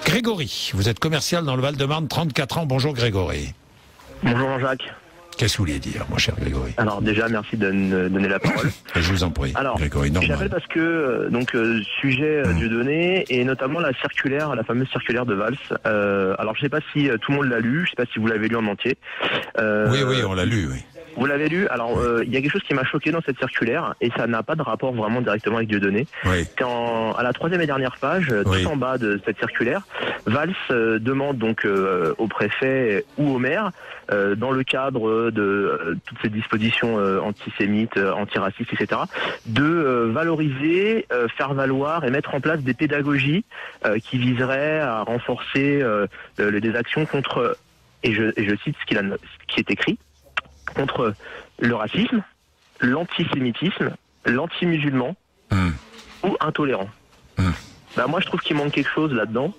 Grégory, vous êtes commercial dans le Val-de-Marne, 34 ans. Bonjour Grégory. Bonjour Jean-Jacques. Qu'est-ce que vous vouliez dire, mon cher Grégory? Alors déjà, merci de me donner la parole. Je vous en prie, alors, Grégory, normal. J'appelle parce que, sujet Dieudonné, et notamment la circulaire, la fameuse circulaire de Valls. Alors je ne sais pas si tout le monde l'a lu, je ne sais pas si vous l'avez lu en entier. Oui, on l'a lu, oui. Vous l'avez lu. Alors, il y a quelque chose qui m'a choqué dans cette circulaire, et ça n'a pas de rapport vraiment directement avec Dieudonné. Oui. C'est à la 3e et dernière page, tout en bas de cette circulaire, Valls demande donc au préfet ou au maire, dans le cadre de toutes ces dispositions antisémites, antiracistes, etc., de valoriser, faire valoir et mettre en place des pédagogies qui viseraient à renforcer des actions contre, et je cite ce qui est écrit, contre le racisme, l'antisémitisme, l'anti-musulman ou intolérant. Moi, je trouve qu'il manque quelque chose là-dedans.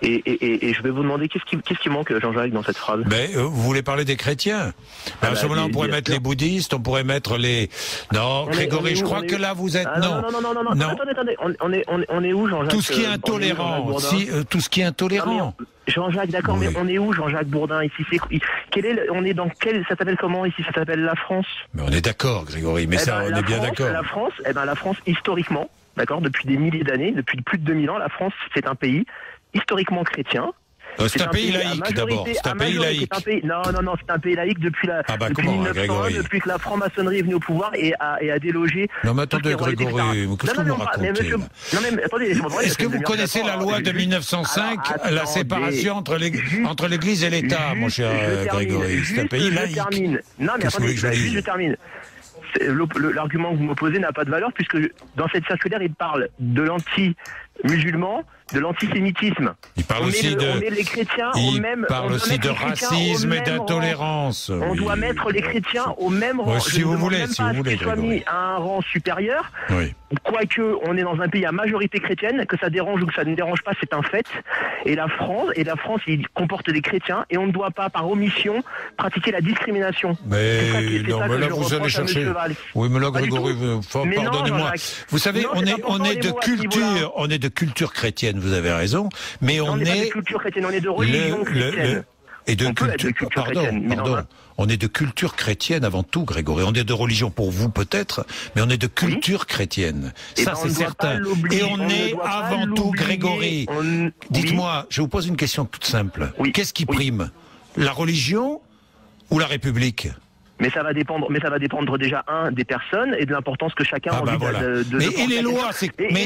Et je vais vous demander qu'est-ce qui manque, Jean-Jacques, dans cette phrase. Vous voulez parler des chrétiens? À ce moment-là, on pourrait mettre les bouddhistes, on pourrait mettre les... Non, Grégory, je crois que là, vous êtes... Non. Attendez. On est où, Jean-Jacques? Tout ce qui est intolérant. Tout ce qui est intolérant. Jean-Jacques, d'accord, oui. Mais on est où, Jean-Jacques Bourdin, ici? On est dans quel... Ça s'appelle comment, ici? Ça s'appelle la France. Mais on est d'accord, Grégory, mais on est bien d'accord. La France, historiquement, d'accord, depuis des milliers d'années, depuis plus de 2000 ans, la France, c'est un pays historiquement chrétien. C'est un pays laïque d'abord. C'est un pays laïque. Non, c'est un pays laïque depuis 1901, depuis que la franc-maçonnerie est venue au pouvoir et a délogé. Non, mais attendez, Grégory, qu'est-ce que vous me racontez? Attendez, est-ce que vous connaissez la loi de 1905, la séparation entre l'Église et l'État, mon cher Grégory? C'est un pays laïque. Non, mais attendez, je termine. L'argument que vous m'opposez n'a pas de valeur puisque dans cette circulaire, il parle de l'anti-musulman, de l'antisémitisme. Il parle aussi de racisme et d'intolérance. On doit mettre les chrétiens au même rang. Si vous voulez, qu'ils soient mis à un rang supérieur. Oui. Quoique on est dans un pays à majorité chrétienne, que ça dérange ou que ça ne dérange pas, c'est un fait. Et la France, il comporte des chrétiens et on ne doit pas, par omission, pratiquer la discrimination. Mais là vous allez chercher. Oui, mais là, Grégory, pardonnez-moi. Vous savez, on est de culture chrétienne. Vous avez raison, mais on est pas de culture chrétienne, on est de religion chrétienne. Et de culture, on est de culture chrétienne avant tout, Grégory. On est de religion pour vous peut-être, mais on est de culture chrétienne. Ça c'est certain. Et on est avant tout, Grégory. Dites-moi, je vous pose une question toute simple. Qu'est-ce qui prime, la religion ou la République? Mais ça va dépendre déjà des personnes et de l'importance que chacun a envie de Mais et les lois,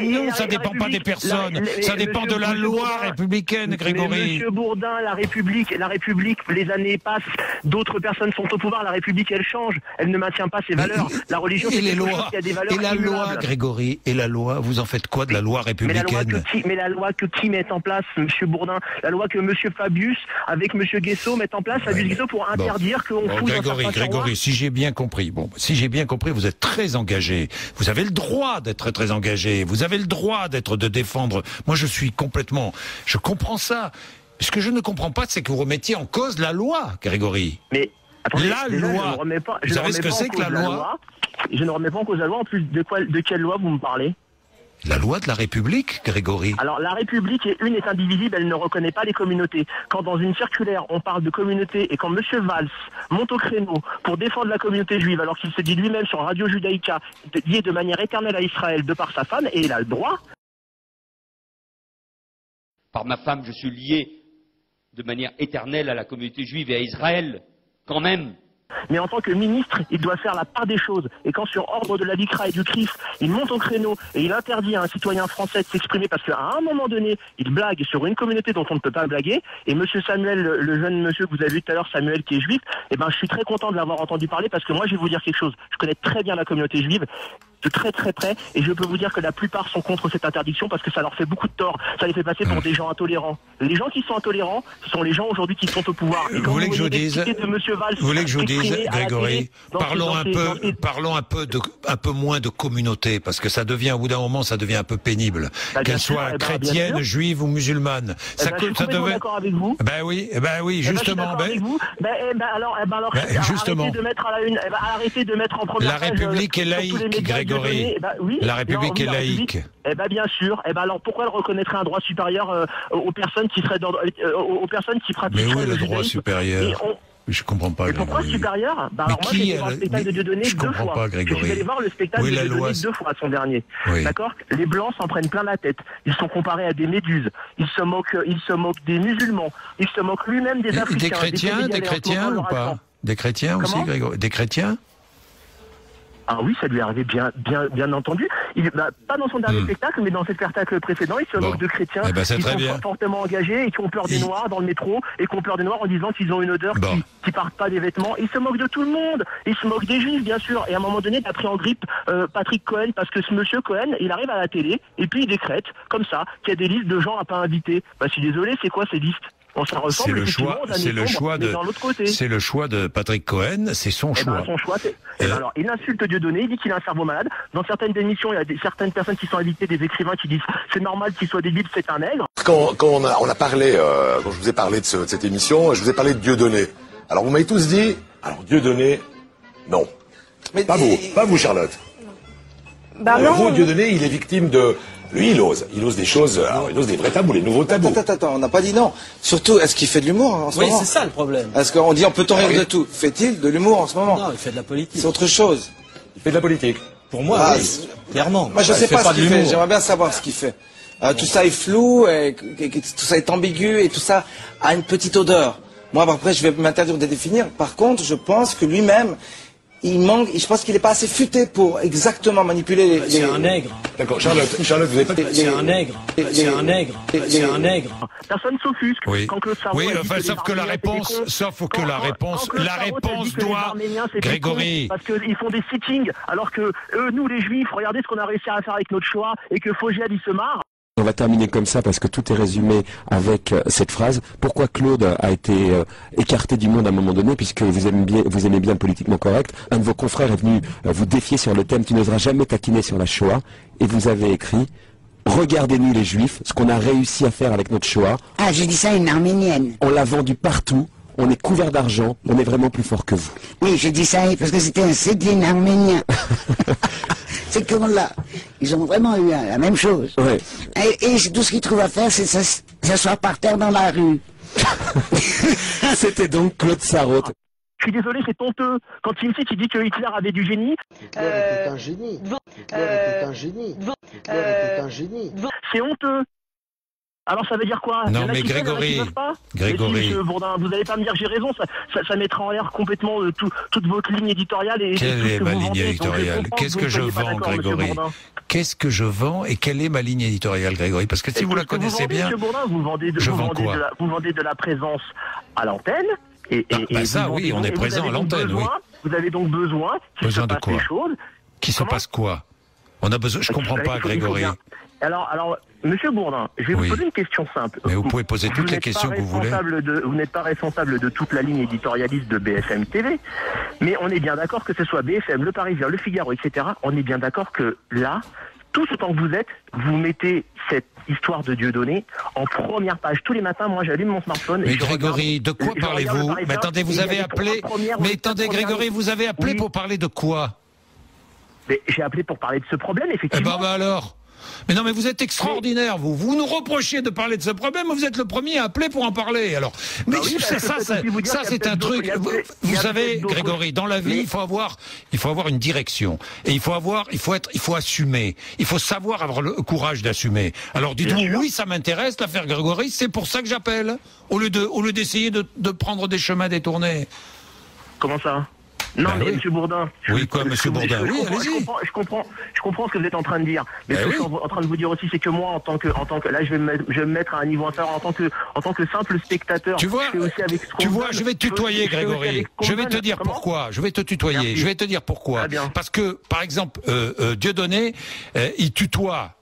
non, ça dépend pas des personnes, ça dépend de la loi républicaine, Grégory. Mais Monsieur Bourdin, la République, les années passent, d'autres personnes sont au pouvoir, la République elle change, elle ne maintient pas ses valeurs. La religion, c'est quelque chose qui a des valeurs immuables. Et la loi, Grégory, et la loi, vous en faites quoi de la loi républicaine? Mais la loi que qui met en place, Monsieur Bourdin? La loi que Monsieur Fabius, avec Monsieur Guesso, met en place, Fabius Guesso, pour interdire qu'on fouille dans certains tiroirs. Si j'ai bien compris, vous êtes très engagé. Vous avez le droit d'être très engagé. Vous avez le droit de défendre. Moi, je comprends ça. Ce que je ne comprends pas, c'est que vous remettiez en cause la loi, Grégory. Mais attendez, la loi. Vous savez ce que c'est que la loi? Je ne remets pas en cause la loi. En plus, de quelle loi vous me parlez? La loi de la République, Grégory. Alors, la République est indivisible, elle ne reconnaît pas les communautés. Quand dans une circulaire, on parle de communauté, et quand M. Valls monte au créneau pour défendre la communauté juive, alors qu'il se dit lui-même sur Radio Judaïka, lié de manière éternelle à Israël de par sa femme, et il a le droit. Par ma femme, je suis lié de manière éternelle à la communauté juive et à Israël, quand même. Mais en tant que ministre, il doit faire la part des choses. Et quand sur ordre de la LICRA et du CRIF, il monte au créneau et il interdit à un citoyen français de s'exprimer parce qu'à un moment donné, il blague sur une communauté dont on ne peut pas blaguer, et monsieur Samuel, le jeune monsieur que vous avez vu tout à l'heure, Samuel qui est juif, je suis très content de l'avoir entendu parler parce que moi je vais vous dire quelque chose. Je connais très bien la communauté juive, de très très près, et je peux vous dire que la plupart sont contre cette interdiction parce que ça leur fait beaucoup de tort. Ça les fait passer pour des gens intolérants. Les gens qui sont intolérants, ce sont les gens aujourd'hui qui sont au pouvoir. Et vous voulez que je vous dise, Grégory, parlons un peu moins de communauté, parce que ça devient, au bout d'un moment, ça devient un peu pénible. Qu'elle soit chrétienne, juive ou musulmane. Je suis complètement d'accord avec vous. Oui, justement. Alors, justement. Arrêtez de mettre à la une, arrêtez de mettre en première page. La République est laïque, Grégory. Grégory, la République est laïque. Eh ben bien sûr. Eh ben alors pourquoi elle reconnaîtrait un droit supérieur aux personnes qui seraient aux personnes qui pratiquent Mais où est le droit supérieur? Je comprends pas. Et pourquoi supérieur? Mais alors moi j'ai qui été voir le spectacle de Dieudonné je 2 comprends fois. pas, Grégory. Je suis allé voir le spectacle de Dieudonné 2 fois, son dernier. Oui. D'accord? Les blancs s'en prennent plein la tête. Ils sont comparés à des méduses. Ils se moquent des musulmans. Ils se moquent lui-même des Africains. Des chrétiens ou pas? Des chrétiens aussi, Grégory? Des chrétiens? Ah oui, ça lui est arrivé bien entendu. Pas dans son dernier spectacle, mais dans ses spectacles précédents, il se moque de chrétiens qui sont fortement engagés et qui ont peur des Noirs dans le métro et qui ont peur des Noirs en disant qu'ils ont une odeur qui partent pas des vêtements. Il se moque de tout le monde. Il se moque des Juifs, bien sûr. Et à un moment donné, il a pris en grippe Patrick Cohen parce que ce monsieur Cohen, il arrive à la télé et puis il décrète comme ça qu'il y a des listes de gens à pas inviter. Je suis désolé, c'est quoi ces listes? C'est le choix de Patrick Cohen, c'est son choix. Son choix, alors, il insulte Dieudonné, il dit qu'il a un cerveau malade. Dans certaines émissions, il y a certaines personnes qui sont invitées, des écrivains qui disent c'est normal qu'il soit débile, c'est un nègre. Quand on a parlé, quand je vous ai parlé de cette émission, je vous ai parlé de Dieudonné. Alors vous m'avez tous dit, alors Dieudonné, non. Mais pas vous Charlotte. Non. Vous, Dieudonné, il est victime de... Lui, il ose des choses, il ose des vrais tabous, les nouveaux tabous. Attends, on n'a pas dit non. Surtout, est-ce qu'il fait de l'humour en ce moment? Oui, c'est ça le problème. Est-ce qu'on dit on peut rire de tout? Fait-il de l'humour en ce moment? Non, il fait de la politique. C'est autre chose. Il fait de la politique. Pour moi, oui, clairement. Moi, je sais pas ce qu'il fait. J'aimerais bien savoir ce qu'il fait. Tout ça est flou, et tout ça est ambigu, et tout ça a une petite odeur. Moi, après, je vais m'interdire de définir. Par contre, je pense que lui-même, je pense qu'il n'est pas assez futé pour exactement manipuler les... C'est un nègre. D'accord, Charlotte, vous avez pas... C'est un nègre. C'est un nègre. C'est un nègre. Personne s'offusque. Quand Claude Sarraud sauf que la réponse doit... Grégory. Parce qu'ils font des sittings, alors que nous, les Juifs, regardez ce qu'on a réussi à faire avec notre choix, et que Fogiel, il se marre. On va terminer comme ça parce que tout est résumé avec cette phrase. Pourquoi Claude a été écarté du monde à un moment donné, puisque vous aimez bien le politiquement correct. Un de vos confrères est venu vous défier sur le thème « Tu n'oseras jamais taquiner sur la Shoah » et vous avez écrit « Regardez-nous les Juifs, ce qu'on a réussi à faire avec notre Shoah. » Ah, j'ai dit ça à une Arménienne. On l'a vendu partout. On est couvert d'argent, on est vraiment plus fort que vous. Oui, j'ai dit ça parce que c'était un Cédine arménien. C'est que là, ils ont vraiment eu la même chose. Ouais. Et tout ce qu'ils trouvent à faire, c'est s'asseoir par terre dans la rue. C'était donc Claude Sarraud. Je suis désolé, c'est honteux. Quand il dit que Hitler avait du génie. Hitler était un génie. Hitler était un génie. Hitler était un génie. C'est honteux. Alors ça veut dire quoi? Non mais Grégory, Bourdin, vous n'allez pas me dire que j'ai raison, ça mettra en l'air complètement toute votre ligne éditoriale. Quelle est ma ligne éditoriale? Qu'est-ce que je vends, Grégory? Qu'est-ce que je vends et quelle est ma ligne éditoriale, Grégory? Parce que si vous la connaissez bien, vous vendez de la présence à l'antenne. Ça oui, on est présent à l'antenne, oui. Vous avez donc besoin qu'il se passe des choses. Qu'il se passe quoi? On a besoin, je comprends pas, Grégory. Alors, Monsieur Bourdin, je vais vous poser une question simple. Mais vous pouvez poser toutes les questions que vous voulez. Vous n'êtes pas responsable de toute la ligne éditorialiste de BFM TV, mais on est bien d'accord que ce soit BFM, Le Parisien, Le Figaro, etc. On est bien d'accord que là, tout ce temps que vous êtes, vous mettez cette histoire de Dieudonné en première page. Tous les matins, moi, j'allume mon smartphone. Mais Grégory, de quoi parlez-vous? Mais attendez, vous avez appelé. Mais attendez, Grégory, vous avez appelé pour parler de quoi? J'ai appelé pour parler de ce problème, effectivement. Eh ben alors. Mais non, mais vous êtes extraordinaire, vous. Vous nous reprochez de parler de ce problème, vous êtes le premier à appeler pour en parler. Alors, mais ça, c'est un truc. Vous savez, Grégory, dans la vie, il faut avoir une direction. Et il faut assumer. Il faut savoir avoir le courage d'assumer. Alors, dites-vous, oui, ça m'intéresse, l'affaire Grégory, c'est pour ça que j'appelle. Au lieu d'essayer de prendre des chemins détournés. Comment ça? Non, mais Monsieur Bourdin. Oui, quoi, Monsieur Bourdin? Oui, allez-y. Je comprends ce que vous êtes en train de dire. Mais ce que je suis en train de vous dire aussi, c'est que moi, en tant que, là, je vais me mettre à un niveau inférieur en tant que simple spectateur. Tu vois, je vais te tutoyer, Grégory. Je vais te dire pourquoi. Je vais te tutoyer. Merci. Je vais te dire pourquoi. Parce que, par exemple, Dieudonné, il tutoie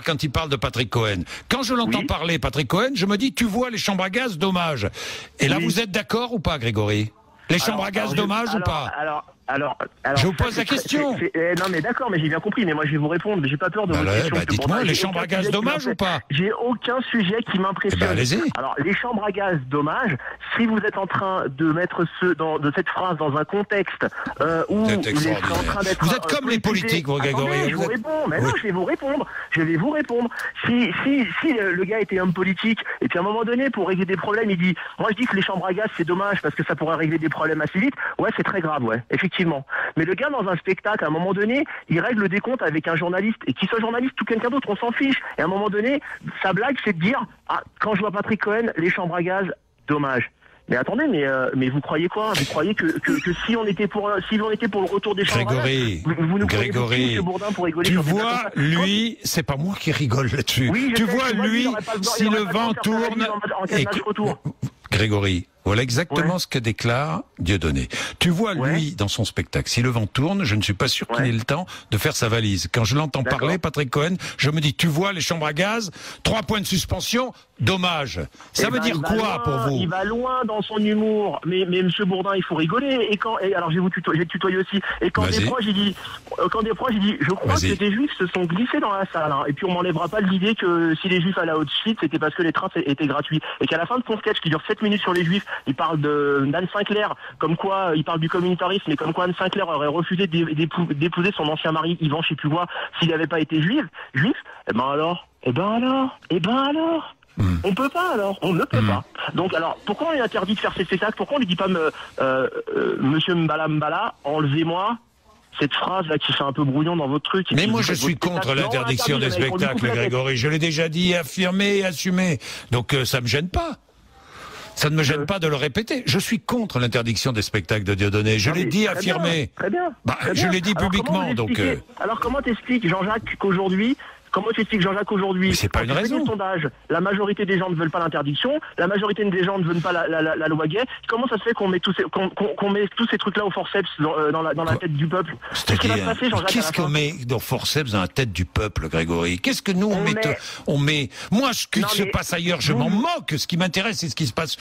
quand il parle de Patrick Cohen. Quand je l'entends parler, Patrick Cohen, je me dis, tu vois les chambres à gaz, dommage. Et là, vous êtes d'accord ou pas, Grégory? Les chambres à gaz, dommage ou pas? Alors, je vous pose la question. Non mais d'accord, mais j'ai bien compris, mais moi je vais vous répondre, mais j'ai pas peur de votre question. Dites-moi, les chambres à gaz dommages ou pas? J'ai aucun sujet qui m'impressionne. Allez-y. Alors, les chambres à gaz dommages, si vous êtes en train de mettre de cette phrase dans un contexte où il est en train d'être... Vous êtes comme les politiques, vous, Grégory. Je vous réponds, mais non, je vais vous répondre. Si le gars était homme politique, et puis à un moment donné, pour régler des problèmes, il dit, moi je dis que les chambres à gaz c'est dommage parce que ça pourrait régler des problèmes assez vite, ouais c'est très grave, ouais, effectivement. Mais le gars dans un spectacle, à un moment donné, il règle le décompte avec un journaliste, et qu'il soit journaliste ou quelqu'un d'autre, on s'en fiche. Et à un moment donné, sa blague c'est de dire, ah, quand je vois Patrick Cohen, les chambres à gaz, dommage. Mais attendez, mais vous croyez quoi? Vous croyez que si on était pour le retour des chambres à gaz, vous nous croyez Grégory, M. Bourdin pour rigoler? Tu vois, lui, c'est pas moi qui rigole là-dessus. Oui, tu vois, lui, si le vent tourne... Grégory, voilà exactement ce que déclare Dieudonné. Tu vois, lui, dans son spectacle, si le vent tourne, je ne suis pas sûr qu'il ait le temps de faire sa valise. Quand je l'entends parler, Patrick Cohen, je me dis, tu vois, les chambres à gaz, 3 points de suspension, dommage. Ça veut dire quoi pour vous? Il va loin dans son humour. Mais M. Bourdin, il faut rigoler. Alors, je vais tutoyer aussi. Et quand des proches, il dit, je crois que des juifs se sont glissés dans la salle. Hein. Et puis, on m'enlèvera pas l'idée que si les juifs allaient à Auschwitz, c'était parce que les trains étaient gratuits. Et qu'à la fin de son sketch, qui dure 7 minutes sur les juifs, il parle d'Anne Sinclair, comme quoi, il parle du communautarisme, mais comme quoi Anne Sinclair aurait refusé d'épouser son ancien mari, Yvan, je sais plus quoi, s'il n'avait pas été juif, eh ben alors. On peut pas alors, on ne peut pas. Donc alors, pourquoi on est interdit de faire ces spectacles? Pourquoi on ne dit pas Monsieur Mbala, enlevez-moi cette phrase là qui fait un peu brouillon dans votre truc? Mais moi je suis contre l'interdiction des spectacles, Grégory. Je l'ai déjà dit, affirmé et assumé. Donc ça me gêne pas. Ça ne me gêne pas de le répéter. Je suis contre l'interdiction des spectacles de Dieudonné. Je l'ai dit, affirmé. Très bien. Je l'ai dit publiquement. Alors comment t'expliques, Jean-Jacques, qu'aujourd'hui... Comment tu expliques, Jean-Jacques, aujourd'hui? C'est pas une raison. Sondage, la majorité des gens ne veulent pas l'interdiction, la majorité des gens ne veulent pas la loi gay. Comment ça se fait qu'on met tous ces trucs-là au forceps dans la tête du peuple? Qu'est-ce qui va se passer, Jean-Jacques? Qu'est-ce qu'on met au forceps dans la tête du peuple, Grégory? Qu'est-ce que nous on met? Moi, ce qui se passe ailleurs, je m'en moque. Ce qui m'intéresse, c'est ce qui se passe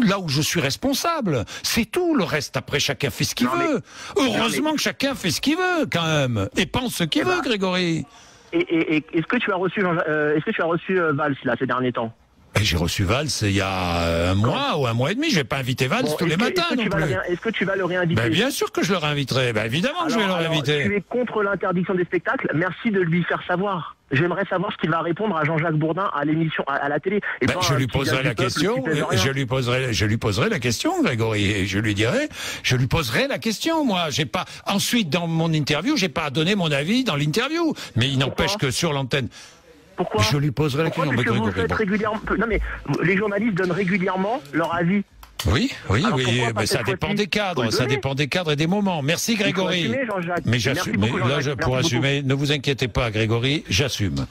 là où je suis responsable. C'est tout. Le reste, après, chacun fait ce qu'il veut. Heureusement que chacun fait ce qu'il veut, quand même, et pense ce qu'il veut, Grégory. Et est-ce que tu as reçu Valls là ces derniers temps? J'ai reçu Valls il y a un mois ou un mois et demi. Je vais pas inviter Valls tous les matins non plus. Est-ce que tu vas le réinviter? Bien sûr que je le réinviterai. Évidemment que je vais le réinviter. Tu es contre l'interdiction des spectacles. Merci de lui faire savoir. J'aimerais savoir ce qu'il va répondre à Jean-Jacques Bourdin à l'émission, à la télé. Je lui poserai la question. Je lui poserai la question, Grégory. Et je lui poserai la question. Moi, j'ai pas. Ensuite, dans mon interview, j'ai pas à donner mon avis dans l'interview. Mais il n'empêche que sur l'antenne. Pourquoi? Je lui poserai la question. Parce que vous faites régulièrement. Non mais les journalistes donnent régulièrement leur avis. Oui, mais ça dépend des cadres, et des moments. Merci Grégory. Assumer, Jean-Jacques. Mais j'assume. Pour assumer, ne vous inquiétez pas, Grégory, j'assume.